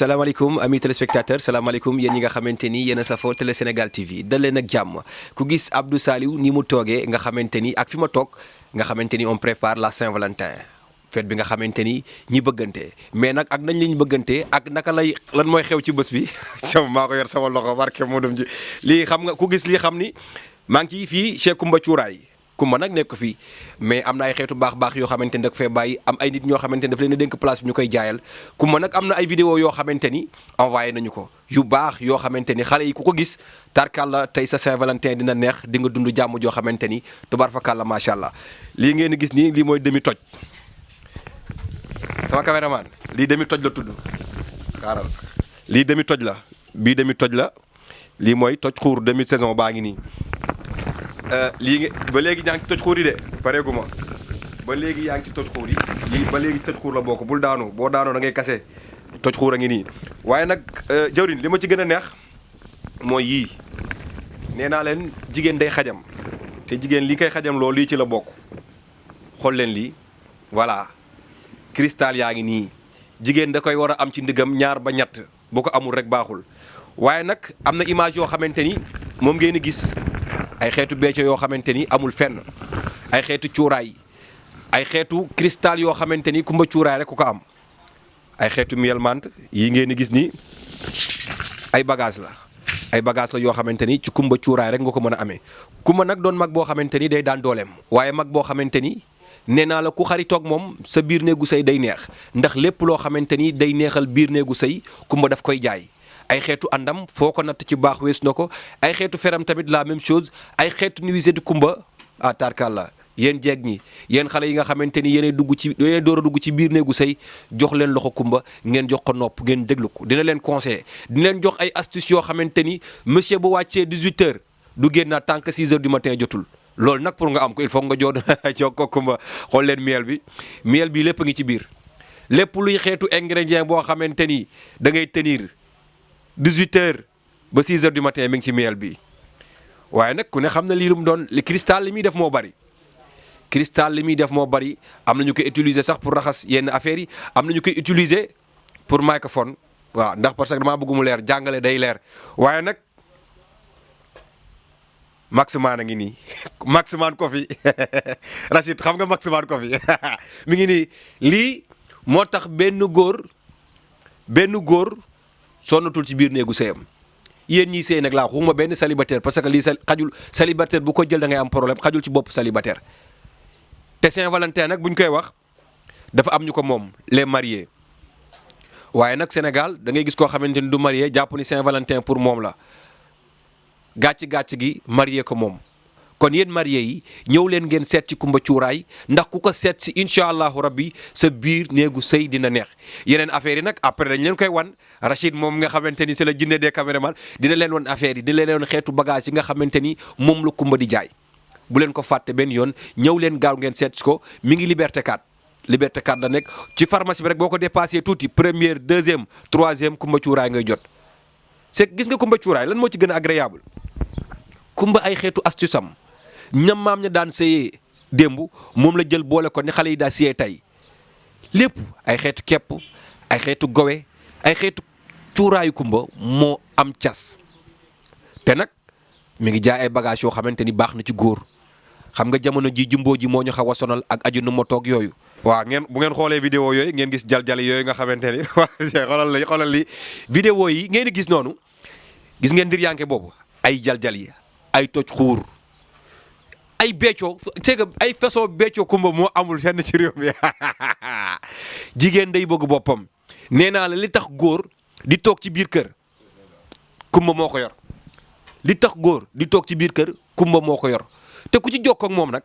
salaamaaleykum amis téléspectateurs salaamaaleykum yéen ñi nga xamante ni yéen a safoo Télé Sénégal TV dal leen ak jàmm ku gis Abdou Saliou ni mu toogee nga xamante ni ak fi ma toog nga xamante ni on prépare la Saint-Valentin fête bi nga xamante ni ñi bëggante mais nag ak nañ la ñu bëggante ak naka lay lan mooy xew ci bés bi sama maa ko yor sama loxo barke moo dem ji lii xam nga ku gis lii xam ni maa ngi ciy fii chez Kumba Cuuraay Kumba nag nekk fii mais am na ay xeetu baax yoo xamante ni da fee bàyyi am ay nit ñoo xamante ni daf leen a dénk place bi ñu koy jaayal Kumba nag am na ay vidéo yoo xamante ni envoyé nañu ko yu baax yoo xamante ni xale yi ku ko gis tarkalla tey sa Saint-Valentin dina neex di nga dund jàmm joo xamante ni tubarfakalla macha allah lii ngeen gis nii lii mooy demi toj sama caméraman lii demi toj la tudd xaaral lii demi toj la bii demi toj la lii mooy toj xuur demi saison baa ngi nii lii ba léegi yaa ngi ci toj xuur yi de pareegu ma ba léegi yaa ngi ci toj xuur yi lii ba léegi toj xuur la bokk bul daanu boo daanoo da ngay kase toj xuur a ngi nii waaye nag jawriñ li ma ci gën a neex mooy yii nee naa leen jigéen day xajam te jigéen lii koy xajam loolu lii ci la bokk xool leen lii voilà cristal yaa ngi nii jigéen da koy war a am ci ndigam ñaar ba ñett boo ko amul rek baaxul waaye nag am na image yoo xamante ni moom ngeen di gis ay xeetu becco yoo xamante ni amul fenn ay xeetu cuuraay ay xeetu cristal yoo xamante ni Kumba Cuuraay rek ku ko am ay xeetu miel menthe yi ngeen di gis ni ay bagage la yoo xamante ni ci Kumba Cuuraay rek nga ko mën a amee Kumba nag doon mag boo xamante ni day daan dooleem waaye mag boo xamante ni nee naa la ku xaritoog moom sa biir néegu sëy day neex ndax lépp loo xamante ni day neexal biir néegu sëy Kumba daf koy jaay ay xeetu àndam foo ko natt ci baax wees na ko ay xeetu feram tamit la même chose ay xeetu nuisette Kumba ah tarkalla yéen jeeg ñi yéen xale yi nga xamante ni yéenay door a dugg ci biir néegu sëy jox leen loxo Kumba ngeen jox ko nopp ngeen déglu ko dina leen conseiller dina leen jox ay astuces yoo xamante ni monsieur bu wàccee 18h du génn tant que 6h du matin jotul loolu nag pour nga am ko il faut nga jox ko Kumba xool leen miel bi lépp a ngi ci biir lépp luy xeetu ingrédient boo xamante ni da ngay tenir 18h ba 6h du matin mi ngi ci miel bi waaye nag ku ne xam na lii lu mu doon li cristal li muy def moo bari am na ñu koy utiliser sax pour raxas yenn affaires yi am na ñu koy utiliser pour microphone waaw ndax parce que damaa bëgg mu leer jàngale day leer waaye nag Maximan a ngi nii Maximan Coffee Rachid xam nga Maximan Coffee mi ngi nii lii moo tax benn góor sonnatul ci biir néegu sëyam yéen ñii sëy nag laa xuma benn célibataire parce que lii xajul célibataire bu ko jël da ngay am problème xajul ci bopp célibataire te Saint-Valentin nag bu ñu koy wax dafa am ñu ko moom les mariés waaye nag Sénégal da ngay gis koo xamante ni du marié jàpp ni Saint-Valentin pour moom la gàcc gi marié ko moom kon yéen marié yi ñëw leen ngeen seet ci Kumba Cuuraay ndax ku ko seet si incha allahu rabbi sa biir néegu sëy dina neex yeneen affaires yi nag après dañ leen koy wan Rachid moom nga xamante ni c'est le jinne des caméramans dina leen wan affaires yi dina leen wan xeetu bagage yi nga xamante ni moom la Kumba di jaay bu leen ko fàtte benn yoon ñëw leen gaaw ngeen seet si ko mi ngi Liberté 4 la nekk ci pharmacie bi rek boo ko dépassé tuuti première deuxième troisième Kumba Cuuraay ngay jot c'est gis nga Kumba Cuuraay lan moo ci gën a agréable Kumba ay xeetu astuce am ñam maam ña daan sëyee démb moom la jël boole ko ni xale yi daa sëyee tey lépp ay xeetu kepp ay xeetu gowe ay xeetu cuuraayu Kumba moo am cas te nag mi ngi jaay ay bagages yoo xamante ni baax na ci góor xam nga jamono ji jumboo ji moo ñu xaw a sonal ak aju nu ma toog yooyu. waaw bu ngeen xoolee vidéo yooyu ngeen gis jaljali yooyu nga xamante ni xoolal li vidéo yi ngeen di gis noonu gis ngeen dir yanke boobu ay jaljal yi ay toj xuur ay beccoo c'est que ay façon beccoo Kumba moo amul fenn ci réew mi jigéen day bëgg boppam nee naa la li tax góor di toog ci biir kër Kumba moo ko yor li tax góor di toog ci biir kër Kumba moo ko yor te ku ci jokkoo ak moom nag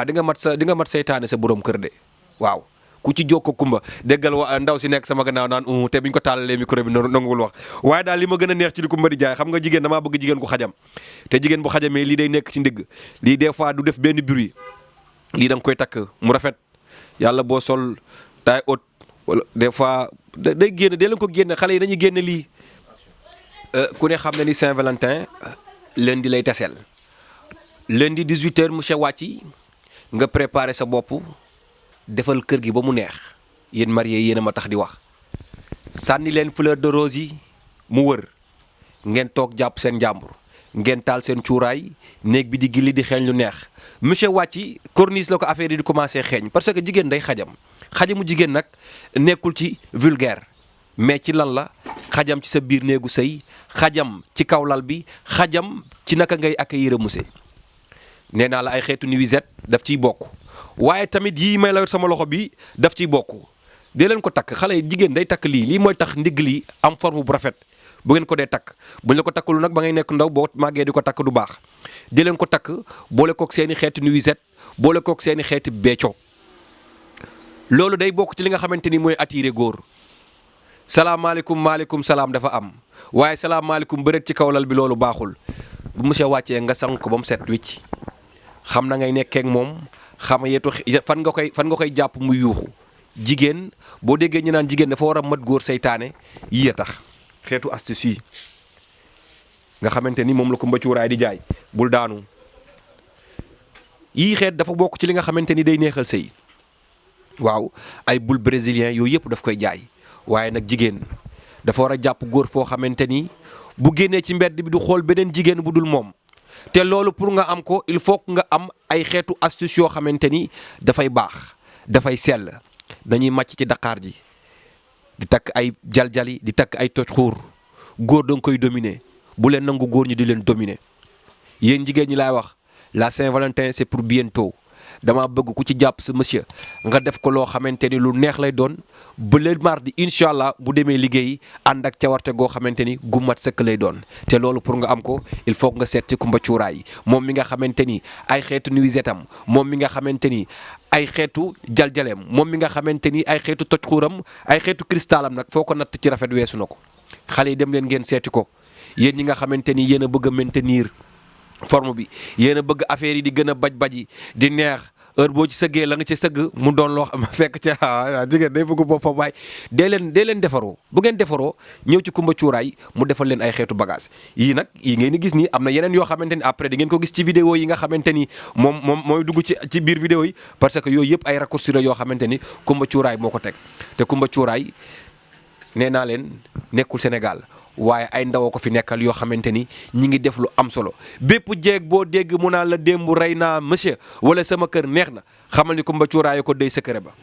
di nga mat seytaane sa borom kër de waaw ku ci jokkoo Kumba déggal ndaw si nekk sama gannaaw naan te biñ ko taalalee micro bi nanguwul wax waaye daal li ma gën a neex ci li Kumba di jaay xam nga jigéen damaa bëgg jigéen ku xajam te jigéen bu xajamee lii day nekk ci ndigg lii des fois du def benn bruit lii da nga koy takk mu rafet yàlla boo sol taille haute wala des fois day génn dee leen ko génne xale yi dañuy génne lii ku ne xam na ni Saint-Valentin lundi lay taseel lundi 18h monsieur wàcci nga préparé sa bopp defal kër gi ba mu neex yéen marié yéen a ma tax di wax sànni leen fleur de rose yi mu wër ngeen toog jàpp seen njàmbur ngeen taal seen cuuraay néeg bi di gilli di xeeñ lu neex monsieur wàcci corniche la ko affaire yi di commencé xeeñ parce que jigéen day xajamu jigéen nag nekkul ci vulgaire mais ci lan la xajam ci sa biir néegu sëy xajam ci kaw lal bi xajam ci naka ngay accueillir monsieur nee naa la ay xeetu nuisette daf ciy bokk waaye tamit yii may la sama loxo bi daf ciy bokk dee leen ko takk xale yi jigéen day takk lii mooy tax ndigg lii am forme bu rafet bu ngeen ko dee takk bu ñu la ko takkalu nag ba ngay nekk ndaw boo màggee di ko takk du baax dee leen ko takk boole kook seeni xeeti nuisette boole kook seeni xeeti becco loolu day bokk ci li nga xamante ni mooy attiré góor salaamaaleykum maaleykum salaam dafa am waaye salaamaaleykum bëreet ci kaw lal bi loolu baaxul bu monsieur wàccee nga sang ko ba mu set wicc xam na ngay nekkee ak moom xam yeetu fan nga koy jàpp muy yuuxu jigéen boo déggee ñu naan jigéen dafa war a mat góor seytaane yii a tax xeetu astuce yi nga xamante ni moom la ko mbëccuuraay di jaay bul daanu yii xeet dafa bokk ci li nga xamante ni day neexal sëy waaw ay boule brésilien yooyu yëpp daf koy jaay waaye nag jigéen dafa war a jàpp góor foo xamante ni bu génnee ci mbedd bi du xool beneen jigéen bu dul moom te loolu pour nga am ko il faut nga am ay xeetu astuce yoo xamante ni dafay baax dafay sell dañuy màcc ci daqaar ji di takk ay jaljali di takk ay toj xuur góor da nga koy dominer bu leen nangu góor ñi di leen dominer yéen jigéen ñi laay wax la Saint-Valentin c'est pour bientôt dama bëgg ku ci jàpp sa monsieur nga def ko loo xamante ni lu neex lay doon ba le mardi incha allah bu demee liggéeyi ànd ak cawarte goo xamante ni gu mat sëkk lay doon te loolu pour nga am ko il faut nga seet ci kumba cuuraay moom mi nga xamante ni ay xeetu nuisette am moom mi nga xamante ni ay xeetu jaljaleem moom mi nga xamante ni ay xeetu toj xuuram ay xeetu cristalam nag foo ko natt ci rafet weesu na ko xale yi dem leen ngeen seeti ko yéen ñi nga xamante ni yéen a bëgg a maintenir forme bi yéen a bëgg affaire yi di gën a baj-baji di neex heure boo ci sëggee la nga ci sëgg mu doon loo xam fekk ca jigéen day bëgg boppam waay dee leen defaroo bu ngeen defaroo ñëw ci kumba cuuraay mu defal leen ay xeetu bagage yii nag yii ngeen di gis nii am na yeneen yoo xamante ni après di ngeen ko gis ci vidéo yi nga xamante ni moom mooy dugg ci biir vidéo yi parce que yooyu yëpp ay raccourci la yoo xamante ni kumba cuuraay moo ko teg te kumba cuuraay nee naa leen nekkul Sénégal waaye ay ndaw ko fi nekkal yoo xamante ni ñi ngi def lu am solo bépp jeeg boo dégg mu naan la démb rey naa monsieur wala sama kër neex na xamal ni kumba cuuraay ko dey sa kër ba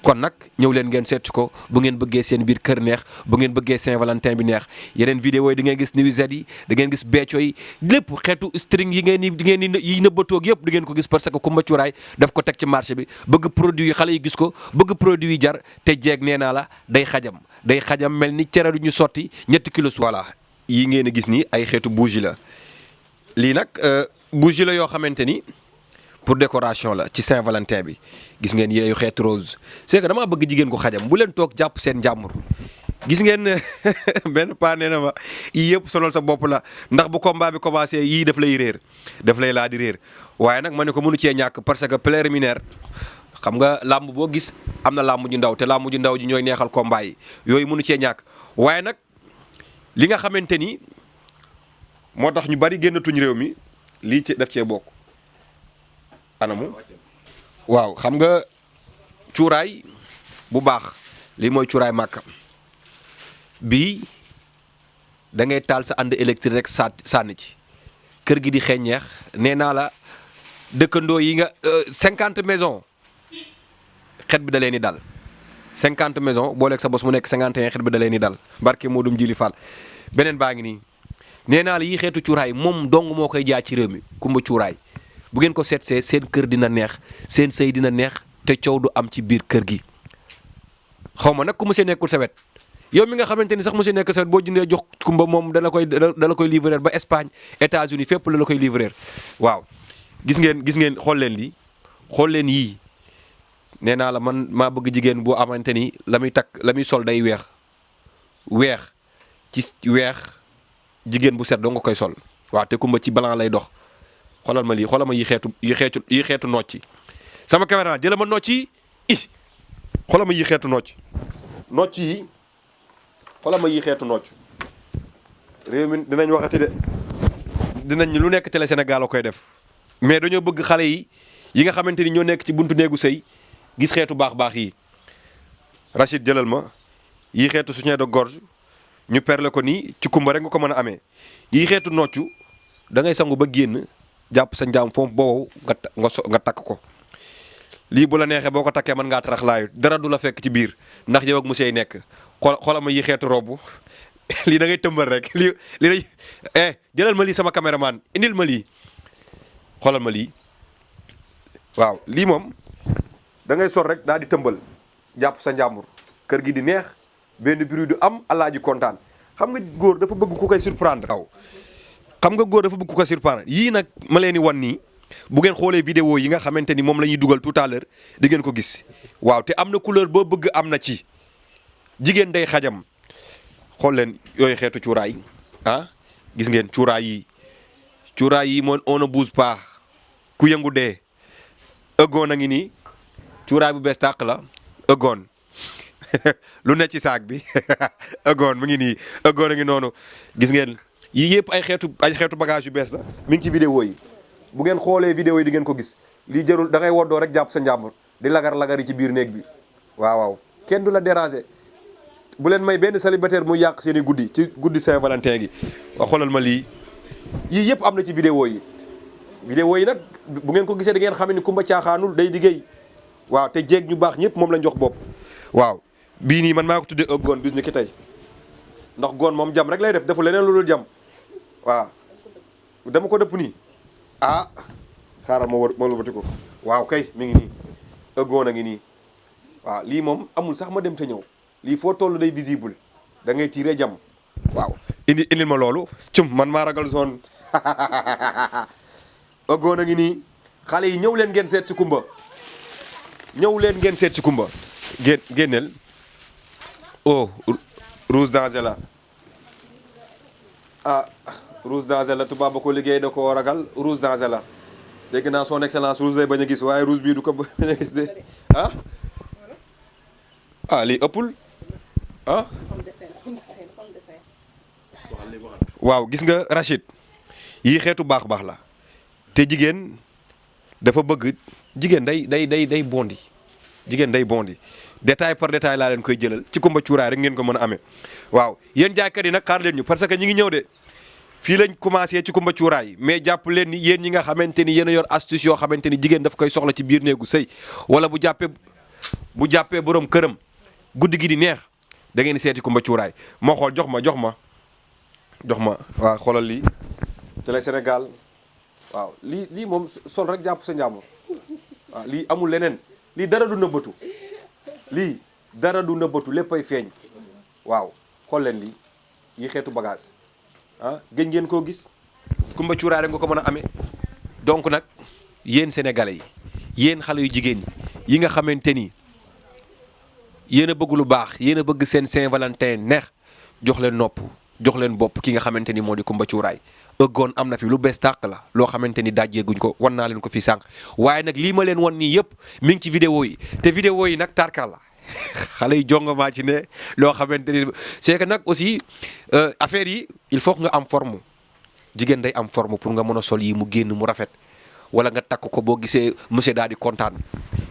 kon nag ñëw leen ngeen seet ko bu ngeen bëggee seen biir kër neex bu ngeen bëggee Saint-Valentin bi neex yeneen vidéo yi di ngeen gis nuisette yi da ngeen gis becco yi lépp xeetu string yi ngeen yi nëbbatoog yëpp di ngeen ko gis parce que kumba cuuraay daf ko teg ci marché bi bëgg produit yi xale yi gis ko bëgg produit yi jar te jeeg nee naa la day xajam mel ni cere du ñu sotti ñetti kilo su voilà yi ngeen a gis nii ay xeetu bougie la lii nag bougie la yoo xamante ni pour décoration la ci Saint-Valentin bi gis ngeen yeeyu xeetu rose c'est que damaa bëgg jigéen ko xajam bu leen toog jàpp seen njàmbur gis ngeen benn paa nee na ma yii yëpp sonal sa bopp la ndax bu combat bi commencé yii daf lay réer daf lay laa di réer waaye nag ma ne ko mënu cee ñàkk parce que préliminaire xam nga làmb boo gis am na làmb ju ndaw te làmb ju ndaw ji ñooy neexal combat yi yooyu mënu cee ñàkk waaye nag li nga xamante ni moo tax ñu bari génnatuñ réew mi lii ci daf cee bokk anamu waaw xam nga cuuraay bu baax lii mooy cuuraay màkka bii da ngay taal sa ànd électrique rek sànni ci kër gi di xeeñeex nee naa la dëkkandoo yi nga 50 maisons xet bi da leen di dal 50 maisons booleeg sa bos mu nekk 51 xet bi da leen di dal barke moo dum jili fall beneen baa ngi nii nee naa la yii xeetu cuuraay moom dong moo koy jaay ci réew mi kumba cuuraay bu ngeen ko seetsee seen kër dina neex seen sëy dina neex te coow du am ci biir kër gi xaw ma nag ku monsieur nekkul sa wet yow mi nga xamante ni sax monsieur nekk sa wet boo jëndee jox kumba moom dala koy livrer ba Espagne États-Unis fépp la koy livrer waaw gis ngeen xool leen lii xool leen yii nee naa la man maa bëgg jigéen boo xamante ni la muy takk la muy sol day weex ci weex jigéen bu set doo nga koy sol waaw te kumba ci blanc lay dox xoolal ma lii xoolal ma yi xeetu nocci sama caméra jëla ma nocci yi xoolal ma yi xeetu nocci yi xoolal ma yi xeetu nocc réew mi dinañ waxati de dinañ lu nekk télé Sénégal a koy def mais dañoo bëgg xale yi nga xamante ni ñoo nekk ci buntu néegu sëy gis xeetu baax yi Rachid jëlal ma yii xeetu soutien de gorge ñu perle ko nii ci kumba rek nga ko mën a amee. yii xeetu noccu da ngay sangu ba génn jàpp sa njaam foofu boobu nga takk ko lii bu la neexee boo ko takkee mën ngaa taraxlaayu dara du la fekk ci biir ndax yow ak monsieur yi nekk xoolal ma yii xeetu robb lii da ngay tëmbal rek lii jëlal ma lii sama caméraman indil ma lii xoolal ma lii waaw lii moom da ngay sol rek daal di tëmbal jàpp sa njàmbur kër gi di neex benn bruit du am alaaji kontaan xam nga góor dafa bëgg ku koy surprendre. waaw xam nga góor dafa bëgg ku koy surprendre yii nag ma leen di wan nii bu ngeen xoolee vidéo yi nga xamante ni moom la ñuy dugal tout à l'heure di ngeen ko gis waaw te am na couleur boo bëgg am na ci jigéen day xajam xool leen yooyu xeetu cuuraay gis ngeen cuuraay yi moom on ne bouge pas ku yëngu dee ëggoon a ngi nii cuuraay bu bees tàq la ëggoon lu ne ci saak bi ëggoon mu ngi nii ëggoon a ngi noonu gis ngeen yii yëpp ay xeetu bagage yu bees la mi ngi ci vidéo yi bu ngeen xoolee vidéo yi di ngeen ko gis lii jarul da ngay woddoo rek jàpp sa njàmbur di lagar-lagar yi ci biir néeg bi waaw kenn du la déranger bu leen may benn célibataire muy yàq seen i guddi ci guddi Saint-Valentin gi waa xoolal ma lii yii yëpp am na ci vidéo yi nag bu ngeen ko gisee di ngeen xam ne kumba caaxaanul day liggéey waaw te jéeg ñu baax ñëpp moom lañ jox bopp waaw bii nii man maa ko tuddee ak goon bis ni ki tey ndax goon moom jam rek lay def defu leneen lu dul jam waaw dama ko dëpp nii xaaral ma wëlbati ko waaw kay mi ngi nii ak goon a ngi nii waaw lii moom amul sax ma dem te ñëw lii foo toll day visible da ngay tiire jam waaw indil ma loolu cum man maa ragal zone ak goon a ngi nii xale yi ñëw leen ngeen seet si kumba génneel rouge danger la rouge danger la tubaab ba ko liggéey da koo ragal rouge danger la dégg naa son excellence rouge lay bañ a gis waaye rouge bii du ko bañ a gis de lii ëppul waaw gis nga Rachid yii xeetu baax la te jigéen dafa bëgg jigéen day bondi jigéen day bondi détail par détail laa leen koy jëlal ci kumba cuuraay rek ngeen ko mën a amee waaw yéen jaaykat yi nag xaar leen ñu parce que ñi ngi ñëw de fii lañ commencé ci kumba cuuraay mais jàpp leen ni yéen ñi nga xamante ni yéen a yor astuce yoo xamante ni jigéen daf koy soxla ci biir néegu sëy wala bu jàppee borom këram guddi gi di neex da ngeen di seeti kumba cuuraay moo xool jox ma waaw xoolal lii Télé Sénégal waaw lii moom sol rek jàpp sa njàmbur waaw lii amul leneen lii dara du nëbbatu léppay feeñ waaw xool leen lii yi xeetu bagage gëj ngeen koo gis kumba cuuraay rek nga ko mën a amee donc nag yéen sénégalais yi yéen xale yu jigéen yi nga xamante ni yéen a bëgg lu baax yéen a bëgg seen Saint-Valentin neex jox leen nopp jox leen bopp ki nga xamante ni moo di kumba cuuraay ëggoon am na fi lu bees tàq la loo xamante ni dajjeeguñ ko wan naa leen ko fii sànq waaye nag lii ma leen wan nii yëpp mi ngi ci vidéo yi te vidéo yi nag tarkal la xale yi jongamaa ci ne loo xamante ni c'est que nag aussi affaire yi il faut que nga am forme jigéen day am forme pour nga mën a sol yi mu génn mu rafet wala nga takk ko boo gisee monsieur daal di kontaan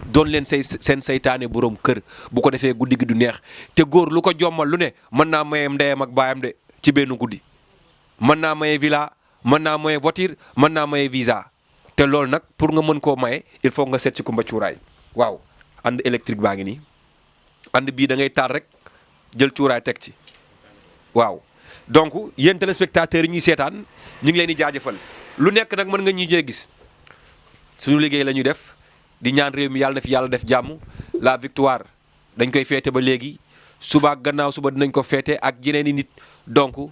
doon leen seen saytaane borom kër bu ko defee guddi gi du neex te góor lu ko jommal lu ne mën naa maye ndeyam ak baayam de ci benn guddi mën naa maye villa mën naa maye voiture mën naa maye visa te loolu nag pour nga mën koo maye il faut nga seet ci kumba cuuraay waaw ànd électrique baa ngi nii ànd bii da ngay taal rek jël cuuraay teg ci waaw donc yéen téléspectateurs yi ñuy seetaan ñu ngi leen di jaajëfal lu nekk nag mën nga ñuy gis suñu liggéey la ñuy def di ñaan réew mi yàlla na fi yàlla def jàmm la victoire dañ koy feete ba léegi suba ak gannaaw suba dinañ ko feete ak yeneen i nit donc ñu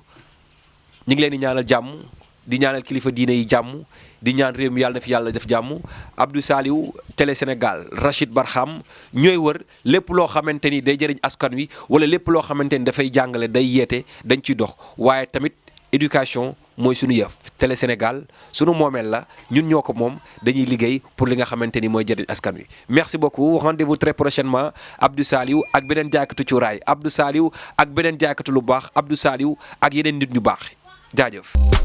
ngi leen di ñaanal jàmm di ñaanal kilifa diine yi jàmm di ñaan réew mi yàlla na fi yàlla def jàmm Abdou Saliou Télé Sénégal Rachid Barham ñooy wër lépp loo xamante ni day jëriñ askan wi wala lépp loo xamante ni dafay jàngale day yeete dañ ciy dox waaye tamit éducation mooy suñu yëf Télé Sénégal sunu moomeel la ñun ñoo ko moom dañuy liggéey pour li nga xamante ni mooy jëriñ askan wi merci beaucoup rendez-vous très prochainement Abdou Saliou ak beneen jaaykatu cuuraay Abdou Saliou ak beneen jaaykatu lu baax Abdou Saliou ak yeneen nit ñu baax jaajëf